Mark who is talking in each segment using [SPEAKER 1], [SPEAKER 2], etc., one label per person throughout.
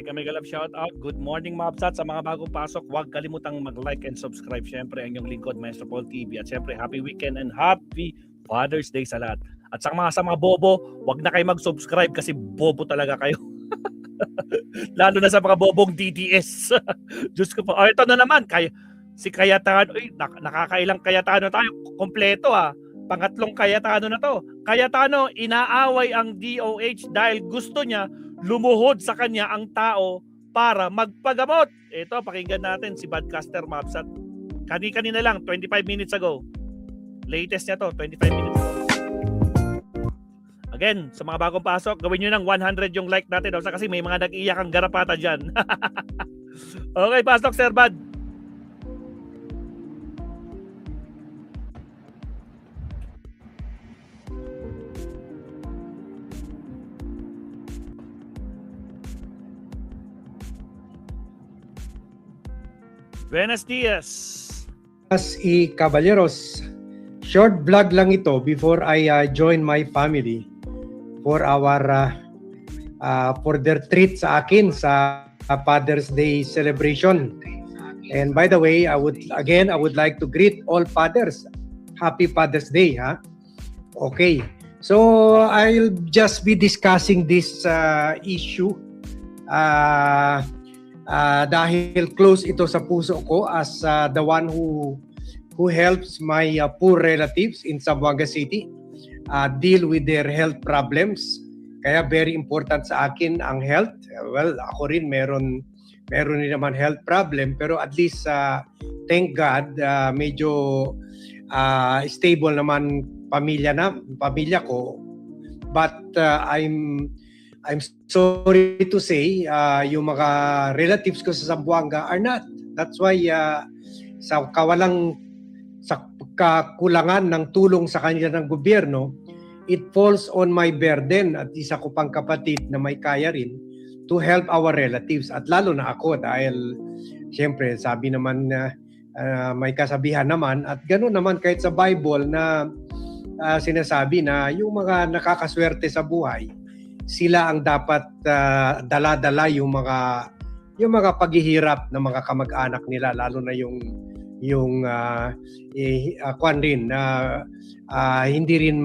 [SPEAKER 1] mega love shout out. Good morning Mabsat. Sa mga bagong pasok, huwag kalimutang mag-like and subscribe. Syempre, ang inyong lingkod, Maestro Paul TV. At syempre, happy weekend and happy Father's Day sa lahat. At sa mga bobo, huwag na kayo mag-subscribe kasi bobo talaga kayo. Lalo na sa mga bobong DDS. Diyos ko po. Ito na naman. Si Cayetano. Nakakailang Cayetano tayo. Kompleto Pangatlong Cayetano na to. Cayetano, inaaway ang DOH dahil gusto niya lumuhod sa kanya ang tao para magpagamot. Ito, pakinggan natin si Badcaster Mabsat. Kanina lang, 25 minutes ago. Latest niya to, 25 minutes ago. Again, sa mga bagong pasok, gawin nyo ng 100 yung like natin. Kasi may mga nag-iyak ang garapata dyan. Okay, pasok Sir Bad. Buenos dias.
[SPEAKER 2] Caballeros, short vlog lang ito before I join my family for our for their treat sa akin sa Father's Day celebration. And by the way, I would like to greet all fathers. Happy Father's Day, Okay. So I'll just be discussing this issue dahil close ito sa puso ko as the one who helps my poor relatives in Zamboanga City deal with their health problems. Kaya very important sa akin ang health. Well, ako rin meron din naman health problem, pero at least thank God medyo stable naman pamilya ko. But I'm sorry to say, yung mga relatives ko sa Zamboanga are not. That's why sa kakulangan ng tulong sa kanila ng gobyerno, it falls on my burden at isa ko pang kapatid na may kaya rin to help our relatives. At lalo na ako dahil siyempre sabi naman may kasabihan naman at gano'n naman kahit sa Bible na sinasabi na yung mga nakakaswerte sa buhay, sila ang dapat dala-dala yung mga paghihirap ng mga kamag-anak nila, lalo na yung hindi rin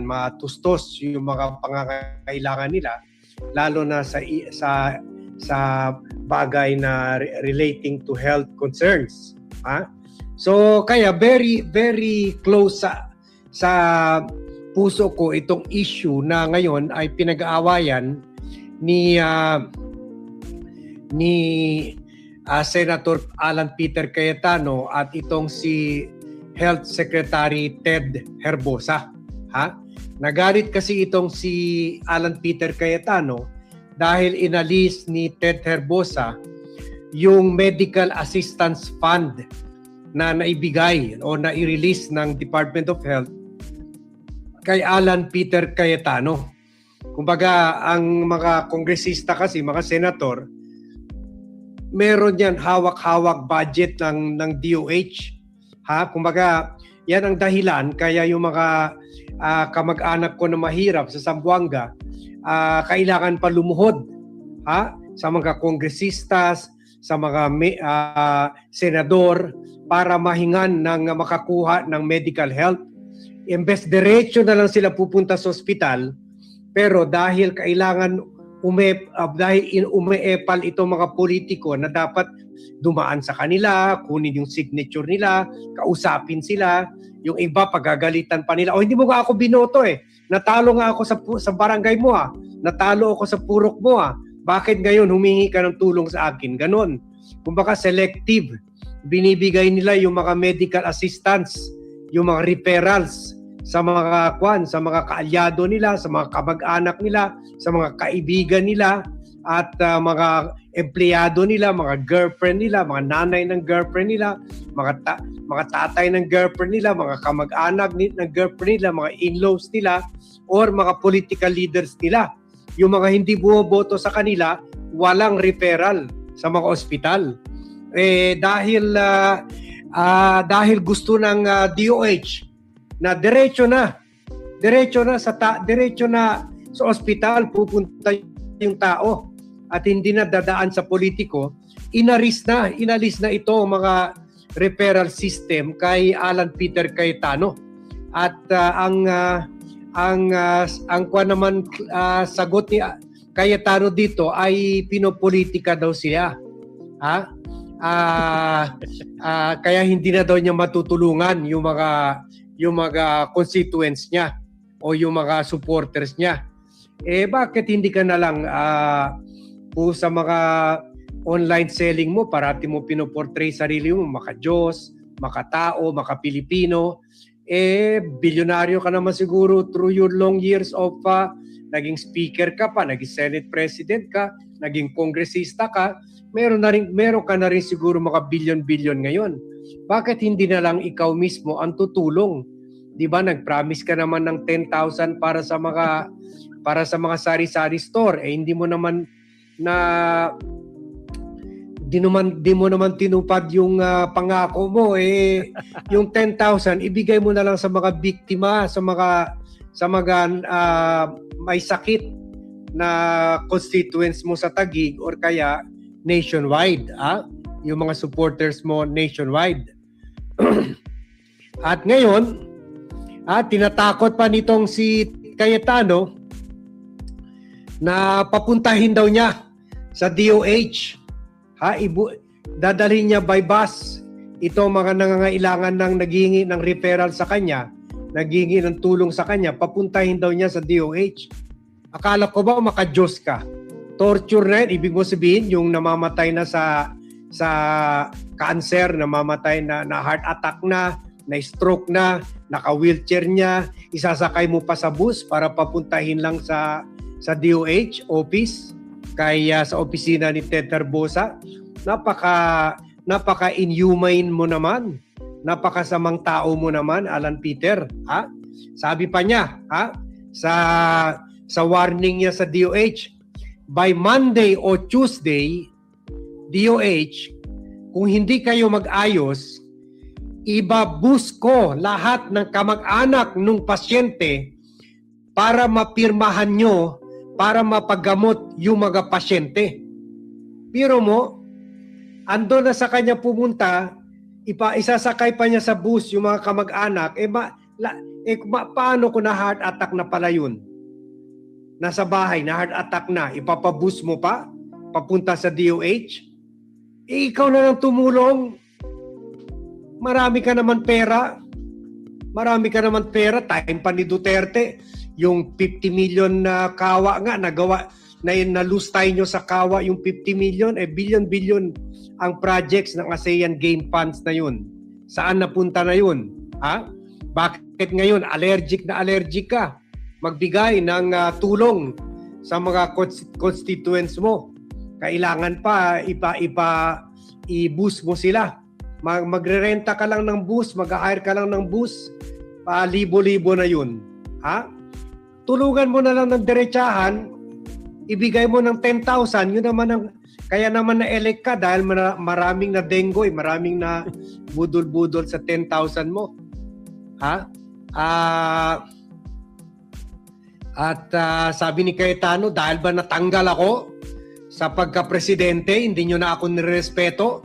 [SPEAKER 2] matustos yung mga pangangailangan nila, lalo na sa bagay na relating to health concerns. So kaya very very close sa puso ko itong issue na ngayon ay pinag-aawayan ni Senator Alan Peter Cayetano at itong si Health Secretary Ted Herbosa. Nagalit kasi itong si Alan Peter Cayetano dahil inalis ni Ted Herbosa yung Medical Assistance Fund na naibigay o na-release ng Department of Health kay Alan Peter Cayetano. Kumbaga, ang mga kongresista kasi, mga senator, meron yan hawak-hawak budget ng DOH. Kumbaga, yan ang dahilan kaya yung mga kamag-anak ko na mahirap sa Zamboanga, kailangan pa lumuhod sa mga kongresistas, sa mga senador para mahingan ng makakuha ng medical help. Imbes diretso na lang sila pupunta sa ospital, pero dahil kailangan umeepal itong mga politiko na dapat dumaan sa kanila, kunin yung signature nila, kausapin sila, yung iba pagagalitan pa nila, hindi mo nga ako binoto natalo nga ako sa barangay mo natalo ako sa purok mo bakit ngayon humingi ka ng tulong sa akin? Ganon. Kumbaga selective, binibigay nila yung mga medical assistance, yung mga referrals sa mga kaalyado nila, sa mga kamag-anak nila, sa mga kaibigan nila, at mga empleyado nila, mga girlfriend nila, mga nanay ng girlfriend nila, mga tatay ng girlfriend nila, mga kamag-anak ng girlfriend nila, mga in-laws nila, or mga political leaders nila. Yung mga hindi bumoboto sa kanila, walang referral sa mga ospital. Dahil gusto ng DOH na diretso na sa ospital pupunta yung tao. at hindi na dadaan sa politiko, inalis na ito mga referral system kay Alan Peter Cayetano. At ang sagot ni Cayetano dito ay pinopolitika daw siya. Kaya hindi na daw niya matutulungan yung mga constituents niya o yung mga supporters niya. Bakit hindi ka na lang sa mga online selling mo, parati mo pinoportray sarili mo, maka-Diyos, maka-tao, maka-Pilipino, bilyonaryo ka naman siguro through your long years of naging speaker ka pa, naging Senate President ka, naging kongresista ka, meron ka na rin siguro mga bilyon-bilyon ngayon. Bakit hindi na lang ikaw mismo ang tutulong? 'Di ba nag-promise ka naman ng 10,000 para sa mga sari-sari store, hindi mo naman di mo naman tinupad yung pangako mo, yung 10,000 ibigay mo na lang sa mga biktima, sa mga may sakit na constituents mo sa Taguig or kaya nationwide, yung mga supporters mo nationwide. At ngayon, tinatakot pa nitong si Cayetano na papuntahin daw niya sa DOH. Dadalhin niya by bus ito mga nangangailangan ng naghihingi ng referral sa kanya, naghihingi ng tulong sa kanya, papuntahin daw niya sa DOH. Akala ko ba maka-Diyos ka? Torture na yan, ibig mo sabihin yung namamatay na sa cancer, namamatay na heart attack na stroke na, naka-wheelchair niya, isasakay mo pa sa bus para papuntahin lang sa DOH office, kaya sa opisina ni Ted Herbosa. Napaka-inhumane mo naman. Napakasamang tao mo naman, Alan Peter. Sabi pa niya, sa warning niya sa DOH, by Monday o Tuesday, DOH, kung hindi kayo mag-ayos, ibabus ko lahat ng kamag-anak ng pasyente para mapirmahan nyo, para mapagamot yung mga pasyente. Pero mo, ando na sa kanya pumunta, isasakay pa niya sa bus yung mga kamag-anak, paano kung na heart attack na pala yun? Nasa bahay, na heart attack na, ipapabus mo pa, papunta sa DOH? Ikaw na lang tumulong. Marami ka naman pera, time pa ni Duterte, yung 50 million na kawa nga, nalustay nyo sa kawa yung 50 million, billion ang projects ng ASEAN Game Funds na yun. Saan napunta na yun? Bakit ngayon allergic ka? Magbigay ng tulong sa mga constituents mo. Kailangan pa i-boost mo sila. Magre-renta ka lang ng bus, mag-hire ka lang ng bus, libo-libo na yun. Tulungan mo na lang ng diretsahan, ibigay mo ng 10,000, yun naman kaya naman na-elect ka dahil maraming na dengoy, maraming na budol-budol sa 10,000 mo. Sabi ni Cayetano, dahil ba natanggal ako sa pagka-presidente, hindi nyo na ako nirespeto,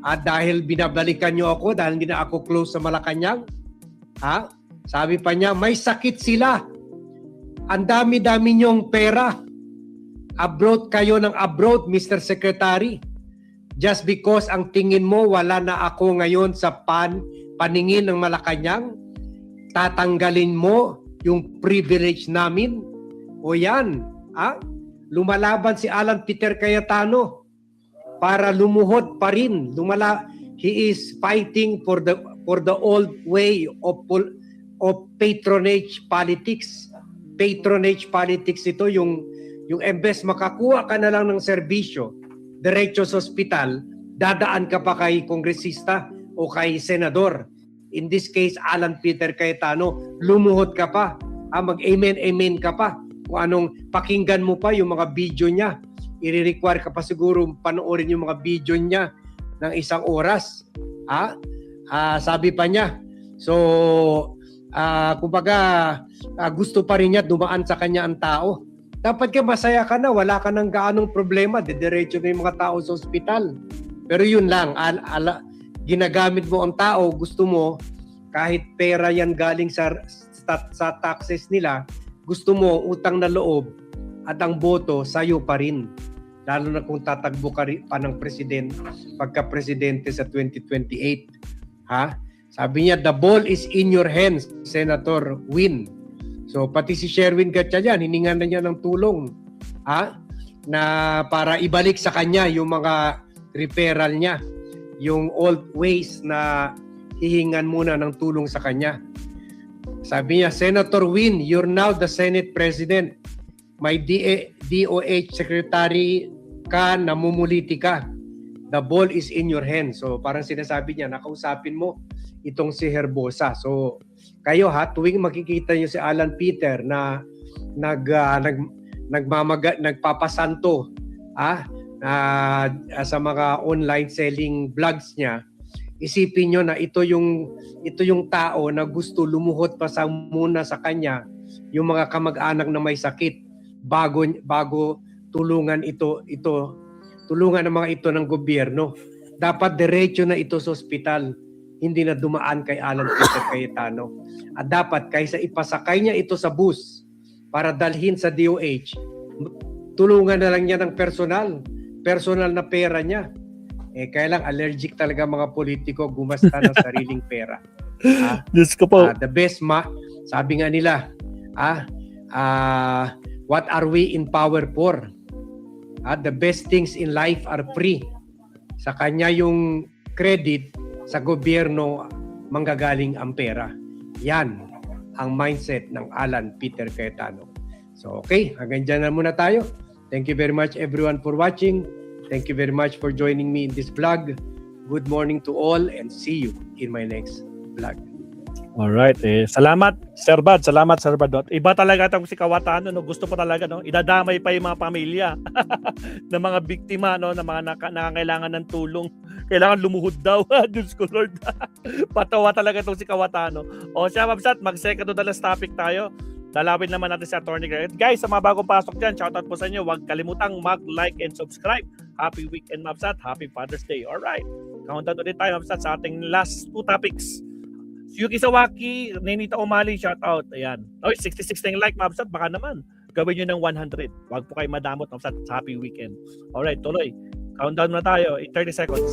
[SPEAKER 2] at dahil binabalikan nyo ako, dahil hindi na ako close sa Malacanang. Sabi pa niya, may sakit sila. Ang dami-dami nyong pera. Abroad kayo ng abroad, Mr. Secretary. Just because ang tingin mo wala na ako ngayon sa paningin ng Malacanang, tatanggalin mo yung privilege namin? O yan, lumalaban si Alan Peter Cayetano para lumuhod pa rin. He is fighting for the old way of patronage politics. Patronage politics ito, yung embes makakuha ka na lang ng serbisyo diretso sa ospital, dadaan ka pa kay kongresista o kay senador. In this case, Alan Peter Cayetano, lumuhod ka pa, mag-amen ka pa, kung anong pakinggan mo pa yung mga video niya. I-require ka pa siguro panoorin yung mga video niya ng 1 oras. Sabi pa niya. So, kumbaga, gusto pa rin niya dumaan sa kanya ang tao. Dapat ka masaya ka na, wala ka nang gaanong problema, didiretso na yung mga tao sa ospital. Pero yun lang, ginagamit mo ang tao, gusto mo, kahit pera yan galing sa taxes nila, gusto mo utang na loob at ang boto sa'yo pa rin. Lalo na kung tatagbo ka pa ng pagka-presidente sa 2028. Ha? Sabi niya, the ball is in your hands, Senator Win. So pati si Sherwin Gatchalian, hiningan na niya ng tulong na para ibalik sa kanya yung mga referral niya, yung old ways na hihingan muna ng tulong sa kanya. Sabi niya, Senator Win, you're now the Senate President. May DOH Secretary ka, namumuliti ka. The ball is in your hands. So parang sinasabi niya, nakausapin mo itong si Herbosa. So kayo tuwing makikita niyo si Alan Peter na nagpapasanto sa mga online selling vlogs niya, isipin niyo na ito yung tao na gusto lumuhod pa muna sa kanya yung mga kamag-anak na may sakit bago tulungan tulungan ng mga ito ng gobyerno. Dapat diretso na ito sa ospital, hindi na dumaan kay Alan Peter Cayetano. At dapat kaysa ipasakay niya ito sa bus para dalhin sa DOH, tulungan na lang niya ng personal na pera niya. Kaya lang allergic talaga mga politiko gumasta ng sariling pera.
[SPEAKER 1] Diyos ko po.
[SPEAKER 2] The best sabi nga nila, what are we in power for? The best things in life are free. Sa kanya yung credit, sa gobyerno manggagaling ang pera. Yan ang mindset ng Alan Peter Cayetano. So okay, hanggang dyan na muna tayo. Thank you very much everyone for watching. Thank you very much for joining me in this vlog. Good morning to all and see you in my next vlog.
[SPEAKER 1] Alright, salamat Sir Bad, no? Iba talaga itong si Cayetano, no? Gusto po talaga, no? Idadamay pa yung mga pamilya ng mga biktima, no? Na mga nakangailangan ng tulong. Kailangan lumuhod daw. Diyos ko Lord. Patawa talaga itong si Cayetano. O siya, Mabsat, mag-second to the last topic tayo. Lalawin naman natin si Attorney Greg. Guys, sa mga bagong pasok dyan, shoutout po sa inyo. Huwag kalimutang mag-like and subscribe. Happy weekend, Mabsat. Happy Father's Day. Alright. Countdown ulit tayo, Mabsat, sa ating last two topics. Yuki Sawaki, Nenita Umali, shout out. Ayan. 66 na yung like, Mabsat. Baka naman. Gawin nyo ng 100. Huwag po kayo madamot, Mabsat. Happy weekend. Alright, tuloy. Countdown na tayo in 30 seconds.